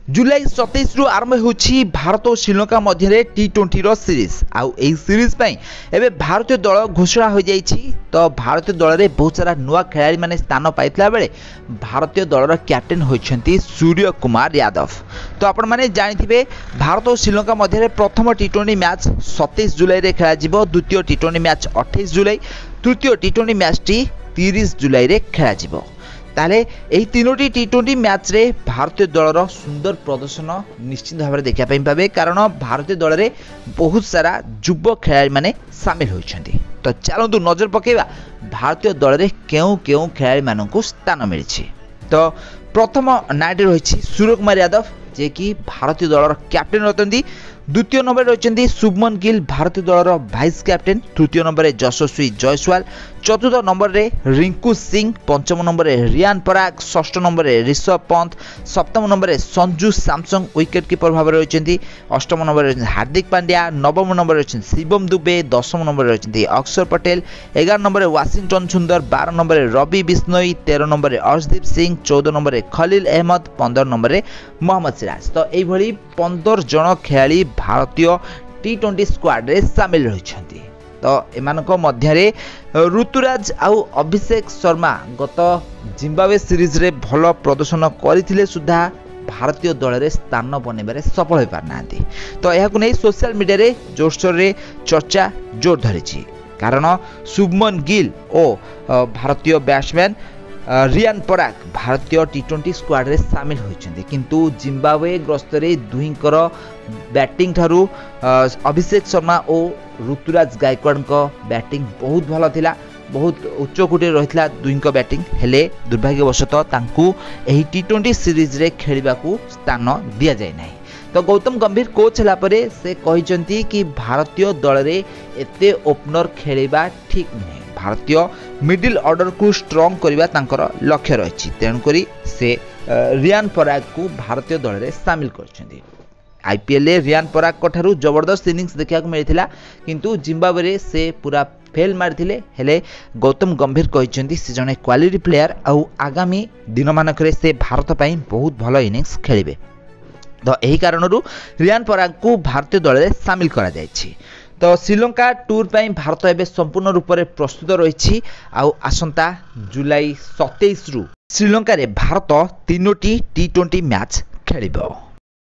जुलाई 27 रु आरंभ होछि भारत और श्रीलंका मध्य टी20 रो सीरीज आउ एई सीरीज पई एबे भारतीय दल घोषणा हो जाइछि। तो भारतीय दल रे बहुत सारा नुआ खेलाड़ी माने स्थान पाइतला बेले भारतीय दल रो कैप्टेन होइछन्ती सूर्य कुमार यादव। तो आपण माने जानिथिबे भारत और श्रीलंका मध्य प्रथम टी20 मैच 27 जुलाई रे खेला जिवो, द्वितीय टी20 मैच 28 जुलाई, तृतीय टी20 मैच टी 30 जुलाई रे खेला जिवो। ताले एही तीनोटी टी20 मैच रे भारतीय दलर सुंदर प्रदर्शन निश्चित भाव में देखा पाबे, कारण भारतीय दल रे बहुत सारा युव खेलाड़ी माने सामिल होइछन्ती। तो चलतु नजर पकेबा भारतीय दल रे केउ केउ खेलाड़ी मानकु स्थान मिलिछि। तो प्रथम नाइट रही सूर्य कुमार यादव जे कि भारतीय दलर कैप्टेन रहतंती। द्वितीय नंबर रही शुभमन गिल भारतीय दलर भाइस कैप्टेन। तृतीय नंबर यशस्वी जयसवाल। चतुर्थ नंबर रे रिंकू सिंह। पंचम नंबर रियान पराग। षष्ठ नंबर ऋषभ पंत। सप्तम number Sanju Samsung wicket keeper भाव रही। अष्टम नंबर हार्दिक पांड्या। नवम नंबर रही शिवम दुबे। दशम नंबर रही अक्षर Patel. 11 number Washington Sundar. 12 number Ravi Bishnoi. 13 number Arshdeep Singh. 14 number Khaleel Ahmed. 15 number Mohammed Siraj. तो यही 15 जन खेलाड़ी भारतीय टी20 स्क्वाड रे सामिल रही। तो एमानक मध्य ऋतुराज आउ अभिषेक शर्मा गत जिम्बाब्वे सीरीज रे भल प्रदर्शन करथिले सुधा भारतीय दल रे स्थान बनैबारे सफल हो पारना। तो यहाकु नै सोशल मीडिया रे जोरसोर रे चर्चा जोर धरिछि, कारण शुभमन गिल और भारतीय बैट्समैन रियान पराग भारतीय टी20 स्क्वाड रे सामिल होइछन्ते, किंतु जिम्बाब्वे ग्रस्तरे दुहींकर बैटिंग ठारू अभिषेक शर्मा और ऋतुराज गायकवाड़ को बैटिंग बहुत भल थिला, बहुत उच्च कोटी रहितला दुहींक बैटिंग। हेले दुर्भाग्यवशतः तांकू एही टी20 सीरीज रे खेलिबाकू स्थान दिया जाय नाही। तो गौतम गंभीर कोच हला परे से कहिसंती कि भारतीय दल रे एते ओपनर खेलिबा ठीक नहीं, भारतीय मिडिल ऑर्डर को स्ट्रॉन्ग करबा तांकर लक्ष्य रही। तेणुकरी से रियान पराग को भारतीय दल रे सामिल करछन्ती। आईपीएल रे रियान पराग कोठारू जबरदस्त इनिंग्स देखा मिलता, किंतु जिम्बाब्वे से पूरा फेल मारथिले। हेले गौतम गंभीर कहिसंती से जने क्वालिटी प्लेयर आउ आगामी दिन मानकरे से भारत पई बहुत भलो इनिंग्स खेलिबे। तो यही कारणरू रियान पराग को भारतीय दल रे सामिल करा जायछि। तो श्रीलंका टूर पर भारत एवं संपूर्ण रूप से प्रस्तुत रही। आसंता जुलाई 27 रु श्रीलंका रे भारत 3टी टी20 मैच खेलिबो।